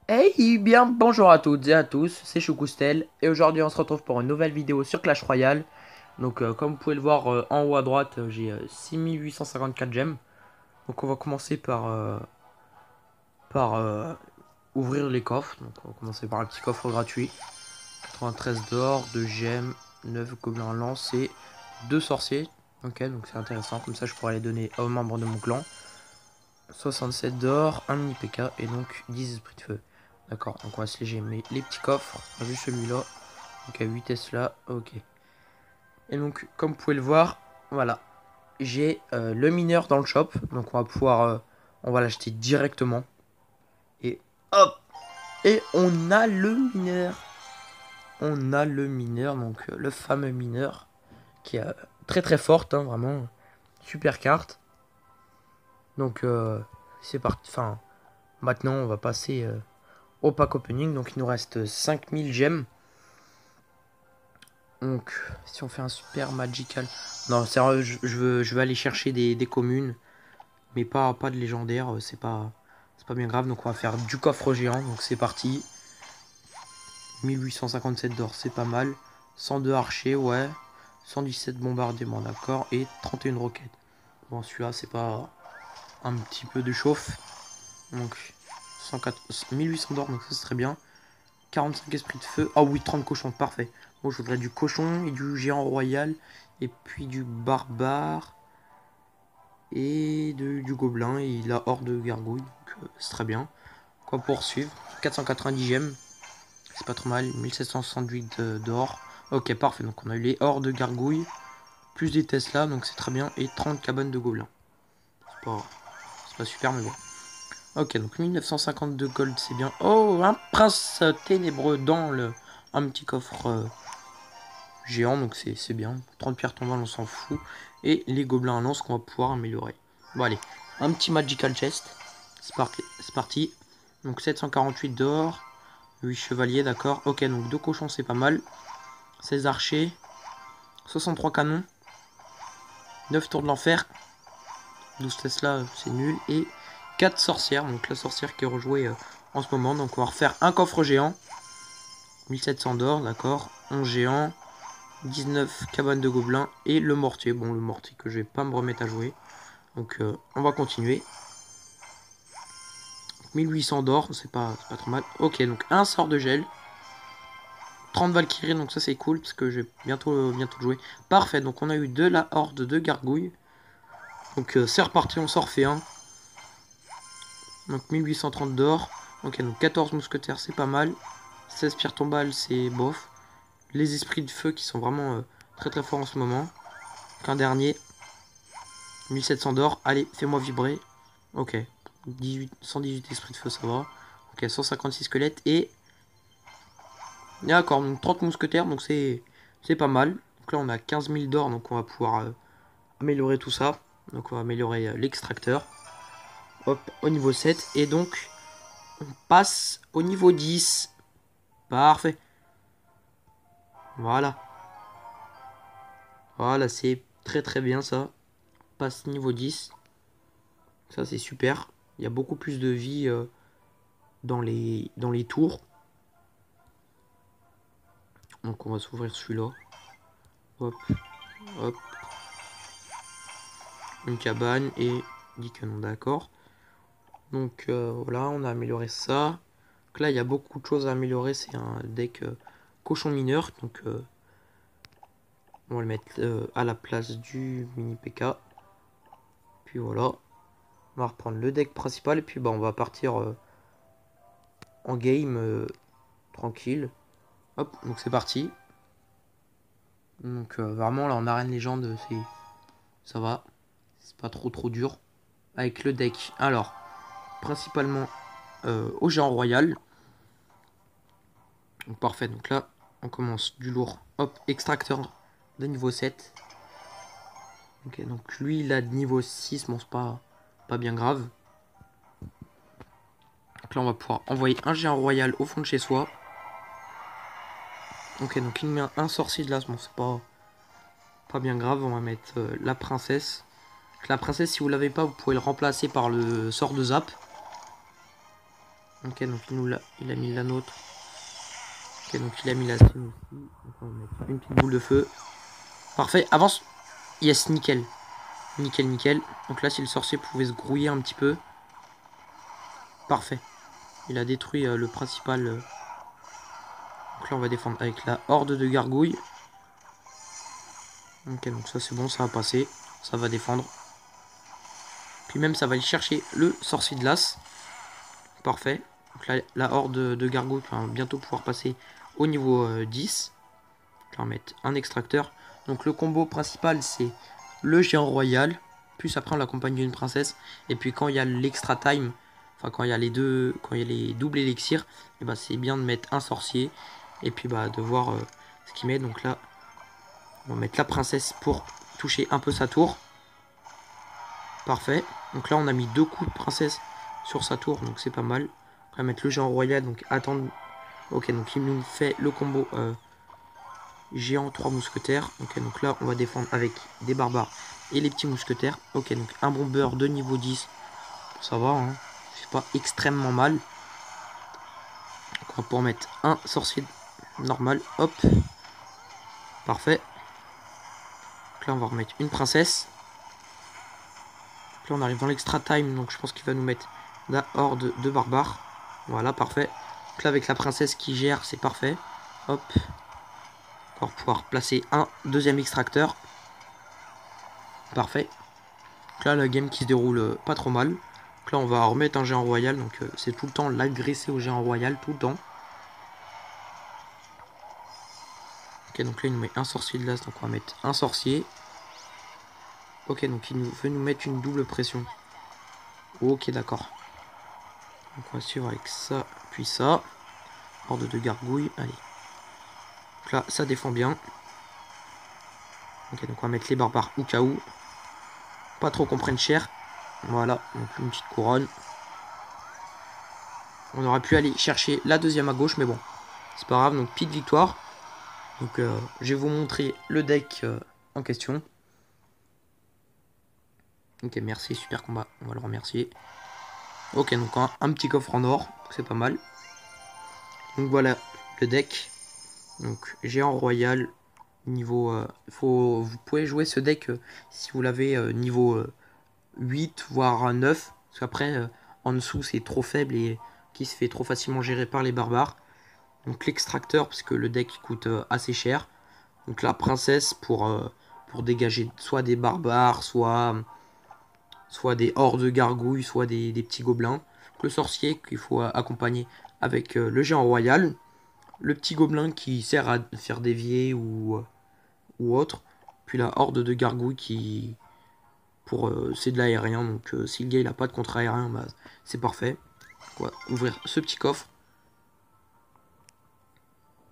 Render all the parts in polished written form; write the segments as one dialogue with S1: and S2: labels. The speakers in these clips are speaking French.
S1: Hey bien, bonjour à toutes et à tous, c'est Choukoustel et aujourd'hui on se retrouve pour une nouvelle vidéo sur Clash Royale. Donc comme vous pouvez le voir en haut à droite, j'ai 6854 gemmes. Donc on va commencer par ouvrir les coffres. Donc on va commencer par un petit coffre gratuit. 93 d'or, 2 gemmes, 9 gobelins lancés, 2 sorciers. Ok, donc c'est intéressant, comme ça je pourrais les donner aux membres de mon clan. 67 d'or, un mini PK et donc 10 esprits de feu. D'accord, donc on va se léger les petits coffres. On a vu celui-là. Ok, 8 Tesla, ok. Et donc, comme vous pouvez le voir, voilà. J'ai le mineur dans le shop. Donc on va pouvoir, on va l'acheter directement. Et hop. Et on a le mineur. On a le mineur, donc le fameux mineur. Qui est très très forte, hein, vraiment. Super carte. Donc c'est parti. Enfin, maintenant on va passer au pack opening. Donc il nous reste 5000 gemmes. Donc si on fait un super magical. Non, sérieux, je veux aller chercher des communes. Mais pas de légendaire. C'est pas bien grave. Donc on va faire du coffre géant. Donc c'est parti. 1857 d'or, c'est pas mal. 102 archers, ouais. 117 bombardements, d'accord. Et 31 roquettes. Bon, celui-là, c'est pas un petit peu de chauffe. Donc 104, 1800 d'or, donc ça c'est très bien. 45 esprits de feu. Ah oui, 30 cochons, parfait. Bon, je voudrais du cochon et du géant royal. Et puis du barbare. Et du gobelin. Et la horde de gargouille. Donc c'est très bien. Quoi poursuivre. 490 gemmes. C'est pas trop mal. 1768 d'or. Ok, parfait. Donc on a eu les hordes de gargouilles. Plus des Tesla, donc c'est très bien. Et 30 cabanes de gobelins. C'est pas super, mais bon. Ok, donc 1952 gold, c'est bien. Oh, un prince ténébreux dans un petit coffre géant, donc c'est bien. 30 pierres tombales, on s'en fout. Et les gobelins à lance qu'on va pouvoir améliorer. Bon, allez, un petit magical chest. C'est parti. Donc 748 d'or. 8 chevaliers, d'accord. Ok, donc 2 cochons, c'est pas mal. 16 archers. 63 canons. 9 tours de l'enfer. 12 Tesla, c'est nul. Et 4 sorcières. Donc la sorcière qui est rejouée en ce moment. Donc on va refaire un coffre géant. 1700 d'or, d'accord. 11 géants. 19 cabanes de gobelins. Et le mortier. Bon, le mortier que je vais pas me remettre à jouer. Donc on va continuer. 1800 d'or, c'est pas trop mal. Ok, donc un sort de gel. 30 Valkyries, donc ça c'est cool parce que je vais bientôt jouer. Parfait, donc on a eu de la horde de gargouilles. Donc c'est reparti, on s'en refait un. Donc 1830 d'or. Ok, donc 14 mousquetaires, c'est pas mal. 16 pierres tombales, c'est bof. Les esprits de feu qui sont vraiment très très forts en ce moment. Donc un dernier. 1700 d'or. Allez, fais-moi vibrer. Ok. 118 esprits de feu, ça va. Ok, 156 squelettes et... D'accord, donc 30 mousquetaires, donc c'est pas mal. Donc là, on a 15 000 d'or, donc on va pouvoir améliorer tout ça. Donc on va améliorer l'extracteur. Hop, au niveau 7. Et donc, on passe au niveau 10. Parfait. Voilà. Voilà, c'est très très bien ça. Passe niveau 10. Ça, c'est super. Il y a beaucoup plus de vie dans les tours. Donc on va s'ouvrir celui-là. Hop, hop. Une cabane et 10 canons, d'accord. Donc voilà, on a amélioré ça. Donc là, il y a beaucoup de choses à améliorer. C'est un deck cochon mineur. Donc on va le mettre à la place du mini PK. Puis voilà. On va reprendre le deck principal. Et puis bah, on va partir en game tranquille. Hop, donc c'est parti. Donc vraiment là en arène légende, ça va. C'est pas trop dur. Avec le deck. Alors, principalement au géant royal. Donc parfait, donc là on commence du lourd. Hop, extracteur de niveau 7. Ok, donc lui il a de niveau 6, bon c'est pas bien grave. Donc là on va pouvoir envoyer un géant royal au fond de chez soi. Ok, donc il met un sorcier de là, bon c'est pas bien grave. On va mettre la princesse. Donc, la princesse, si vous l'avez pas, vous pouvez le remplacer par le sort de zap. Ok, donc il a mis la nôtre. Ok, donc il a mis la sienne aussi. Donc on va mettre une petite boule de feu. Parfait, avance. Yes, nickel. Nickel, nickel. Donc là, si le sorcier pouvait se grouiller un petit peu. Parfait. Il a détruit le principal. Donc là, on va défendre avec la horde de gargouilles. Ok, donc ça c'est bon, ça va passer. Ça va défendre. Puis même, ça va aller chercher le sorcier de glace. Parfait. Donc là, la horde de gargouilles va bientôt pouvoir passer au niveau 10. Là, on va mettre un extracteur. Donc le combo principal, c'est le géant royal. Puis après, on l'accompagne d'une princesse. Et puis quand il y a l'extra time, enfin quand il y a les deux, quand il y a les doubles élixirs, et bah, c'est bien de mettre un sorcier. Et puis bah, de voir ce qu'il met. Donc là, on va mettre la princesse pour toucher un peu sa tour. Parfait. Donc là, on a mis 2 coups de princesse sur sa tour. Donc c'est pas mal. On va mettre le géant royal. Donc attendre. Ok, donc il nous fait le combo géant 3 mousquetaires. Ok, donc là, on va défendre avec des barbares et les petits mousquetaires. Ok, donc un bombeur de niveau 10. Ça va, hein. C'est pas extrêmement mal. Donc on va pouvoir mettre un sorcier normal. Hop. Parfait. Donc là, on va remettre une princesse. Là on arrive dans l'extra time, donc je pense qu'il va nous mettre la horde de barbares. Voilà, parfait. Donc là avec la princesse qui gère, c'est parfait. Hop. On va pouvoir placer un deuxième extracteur. Parfait. Donc là la game qui se déroule pas trop mal. Donc là on va remettre un géant royal, donc c'est tout le temps l'agresser au géant royal, tout le temps. Ok, donc là il nous met un sorcier de glace, donc on va mettre un sorcier. Ok, donc il veut nous mettre une double pression. Ok, d'accord. Donc on va suivre avec ça, puis ça. Horde de gargouilles, allez. Donc là, ça défend bien. Ok, donc on va mettre les barbares au cas où. Pas trop qu'on prenne cher. Voilà, donc une petite couronne. On aurait pu aller chercher la deuxième à gauche, mais bon, c'est pas grave. Donc pique victoire. Donc je vais vous montrer le deck en question. Ok, merci, super combat. On va le remercier. Ok, donc un petit coffre en or, c'est pas mal. Donc voilà le deck. Donc géant royal. Niveau, vous pouvez jouer ce deck si vous l'avez niveau 8 voire 9. Parce qu'après en dessous c'est trop faible et qui se fait trop facilement gérer par les barbares. Donc l'extracteur parce que le deck coûte assez cher. Donc la princesse pour dégager soit des barbares, soit des hordes de gargouilles, soit des petits gobelins. Donc, le sorcier qu'il faut accompagner avec le géant royal. Le petit gobelin qui sert à faire dévier ou autre. Puis la horde de gargouilles qui c'est de l'aérien, donc si le gars il a pas de contre aérien, bah, c'est parfait. On va ouvrir ce petit coffre.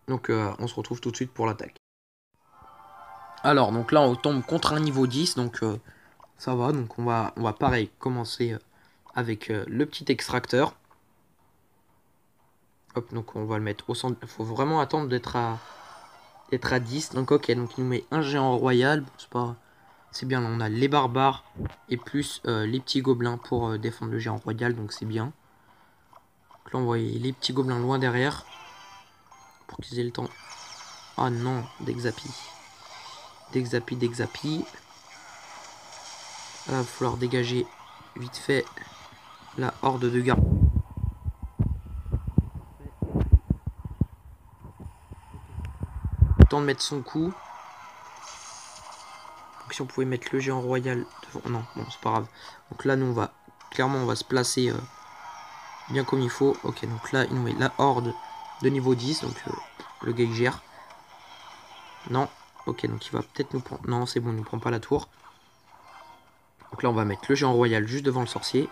S1: Donc on se retrouve tout de suite pour l'attaque. Alors donc là on tombe contre un niveau 10, donc ça va. Donc on va pareil commencer avec le petit extracteur. Hop, donc on va le mettre au centre. Il faut vraiment attendre d'être à 10. Donc ok, donc il nous met un géant royal. Bon, c'est pas... C'est bien, là on a les barbares et plus les petits gobelins pour défendre le géant royal, donc c'est bien. Donc là on voit les petits gobelins loin derrière. Pour qu'ils aient le temps. Ah non, d'exapi. D'exapi. Là, il va falloir dégager vite fait la horde de garde. Temps de mettre son coup. Donc si on pouvait mettre le géant royal devant. Non, bon, c'est pas grave. Donc là, nous, clairement, on va se placer bien comme il faut. Ok, donc là, il nous met la horde de niveau 10. Donc le gars, il gère. Non. Ok, donc il va peut-être nous prendre. Non, c'est bon, il ne prend pas la tour. Donc là, on va mettre le géant royal juste devant le sorcier.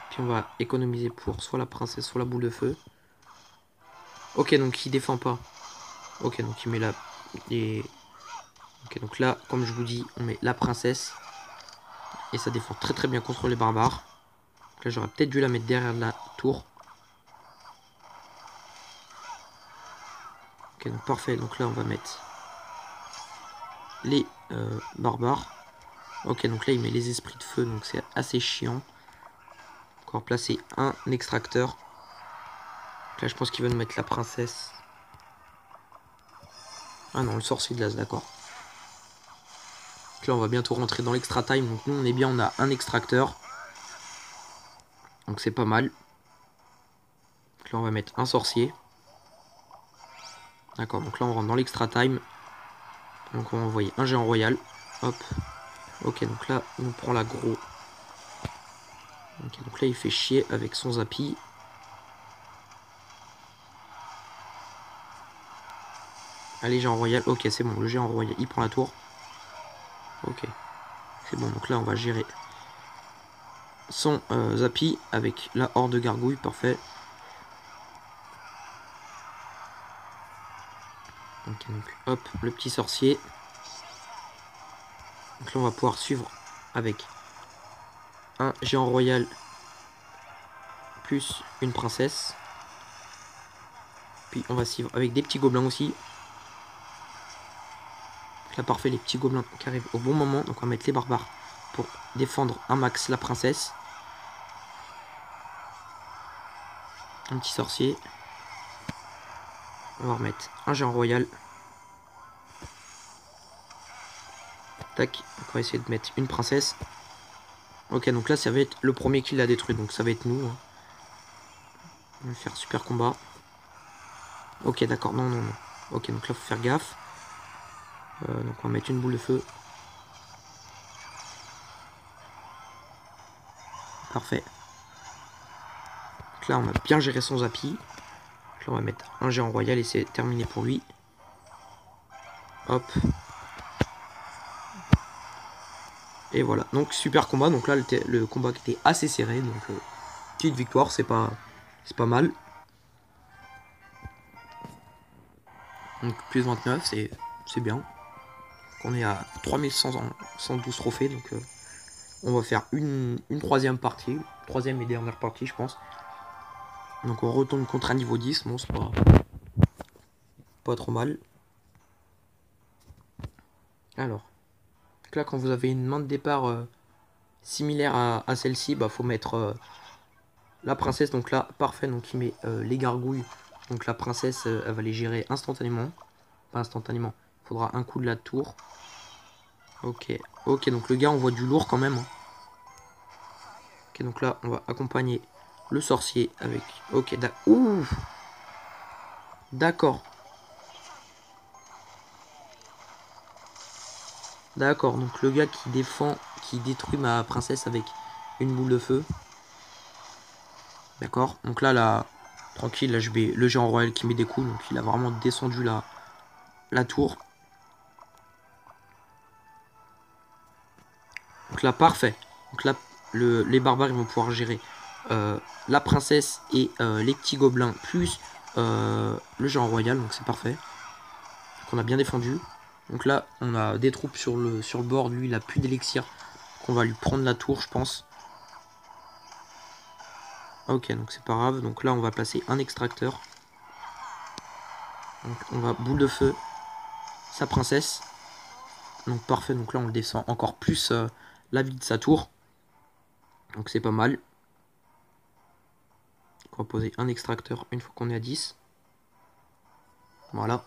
S1: Puis on va économiser pour soit la princesse, soit la boule de feu. Ok, donc il défend pas. Ok, donc il met la... Ok, donc là, comme je vous dis, on met la princesse. Et ça défend très très bien contre les barbares. Donc là, j'aurais peut-être dû la mettre derrière la tour. Ok, donc parfait. Donc là, on va mettre les barbares. Ok, donc là, il met les esprits de feu, donc c'est assez chiant. Donc on va placer un extracteur. Donc là, je pense qu'il veut nous mettre la princesse. Ah non, le sorcier de glace, d'accord. Donc là, on va bientôt rentrer dans l'extra time. Donc nous, on est bien, on a un extracteur. Donc c'est pas mal. Donc là, on va mettre un sorcier. D'accord, donc là, on rentre dans l'extra time. Donc on va envoyer un géant royal. Hop. Ok, donc là, on prend l'aggro. Ok, donc là, il fait chier avec son Zappy. Allez, géant royal. Ok, c'est bon, le géant royal, il prend la tour. Ok. C'est bon, donc là, on va gérer son Zappy avec la horde de gargouilles. Parfait. Ok, donc hop, le petit sorcier. Donc là, on va pouvoir suivre avec un géant royal plus une princesse. Puis on va suivre avec des petits gobelins aussi. Donc là, parfait, les petits gobelins qui arrivent au bon moment. Donc on va mettre les barbares pour défendre un max la princesse. Un petit sorcier. On va remettre un géant royal. Tac, on va essayer de mettre une princesse. Ok, donc là ça va être le premier qui l'a détruit, donc ça va être nous. On va faire super combat. Ok, d'accord, non, non, non. Ok, donc là faut faire gaffe. Donc on va mettre une boule de feu. Parfait. Donc là on a bien géré son Zappy. Donc là on va mettre un géant royal et c'est terminé pour lui. Hop. Et voilà, donc super combat. Donc là le combat était assez serré, donc petite victoire, c'est pas mal. Donc plus 29, c'est bien. On est à 3112 trophées, donc on va faire une troisième partie, troisième et dernière partie je pense. Donc on retourne contre un niveau 10, bon c'est pas trop mal. Alors, là quand vous avez une main de départ similaire à celle-ci, bah faut mettre la princesse, donc là parfait, donc il met les gargouilles, donc la princesse elle va les gérer instantanément. Pas instantanément, il faudra un coup de la tour. Ok, ok, donc le gars envoie du lourd quand même. Ok, donc là on va accompagner le sorcier avec... Ok, d'accord. D'accord, donc le gars qui défend, qui détruit ma princesse avec une boule de feu. D'accord, donc là, tranquille, là je vais le géant royal qui met des coups, donc il a vraiment descendu la tour. Donc là, parfait. Donc là, les barbares ils vont pouvoir gérer la princesse et les petits gobelins, plus le géant royal, donc c'est parfait. Donc on a bien défendu. Donc là, on a des troupes sur le bord, lui il a plus d'élixir. On va lui prendre la tour, je pense. Ok, donc c'est pas grave. Donc là, on va placer un extracteur. Donc on va boule de feu sa princesse. Donc parfait, donc là on le descend encore plus la vie de sa tour. Donc c'est pas mal. On va poser un extracteur une fois qu'on est à 10. Voilà.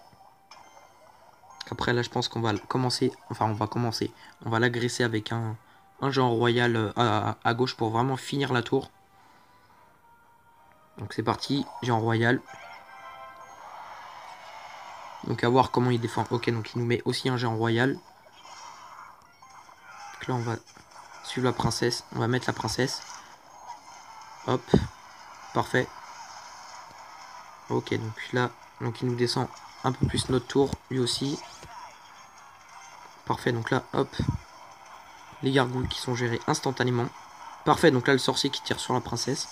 S1: Après là je pense qu'on va commencer. Enfin on va commencer. On va l'agresser avec un géant royal à gauche pour vraiment finir la tour. Donc c'est parti, géant royal. Donc à voir comment il défend. Ok, donc il nous met aussi un géant royal. Donc là on va suivre la princesse. On va mettre la princesse. Hop. Parfait. Ok, donc là, donc il nous descend un peu plus notre tour, lui aussi. Parfait, donc là, hop. Les gargouilles qui sont gérées instantanément. Parfait, donc là, le sorcier qui tire sur la princesse.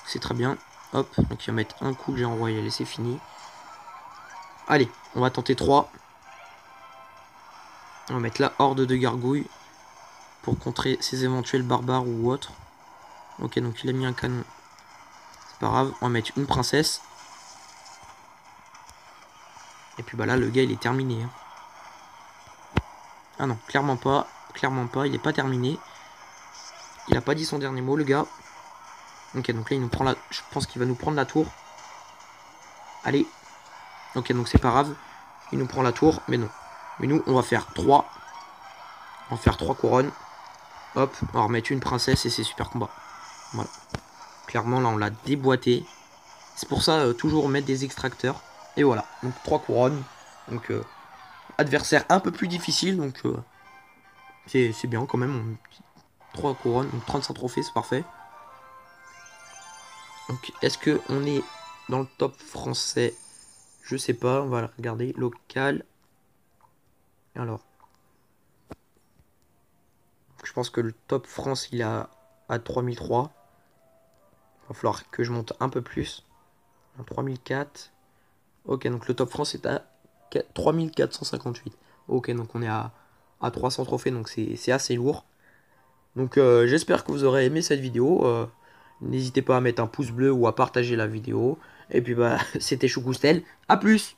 S1: C'est très bien. Hop, donc il va mettre un coup de géant royal et c'est fini. Allez, on va tenter 3. On va mettre la horde de gargouilles pour contrer ses éventuels barbares ou autres. Ok, donc il a mis un canon. C'est pas grave, on va mettre une princesse. Et puis bah là, le gars, il est terminé. Ah non, clairement pas, il n'est pas terminé. Il a pas dit son dernier mot, le gars. Ok, donc là, il nous prend la... Je pense qu'il va nous prendre la tour. Allez. Ok, donc c'est pas grave. Il nous prend la tour, mais non. Mais nous, on va faire 3. On va faire 3 couronnes. Hop, on va remettre une princesse et c'est super combat. Voilà. Clairement, là, on l'a déboîté. C'est pour ça, toujours mettre des extracteurs. Et voilà, donc 3 couronnes. Donc, adversaire un peu plus difficile. Donc, c'est bien quand même. 3 couronnes, donc 35 trophées, c'est parfait. Donc, est-ce que on est dans le top français? Je sais pas, on va regarder. Local. Alors, je pense que le top France, il est à 3003. Il va falloir que je monte un peu plus. 3004. Ok, donc le top France est à 3458. Ok, donc on est à 300 trophées, donc c'est assez lourd. Donc j'espère que vous aurez aimé cette vidéo. N'hésitez pas à mettre un pouce bleu ou à partager la vidéo. Et puis bah, c'était Choukoustel. A plus!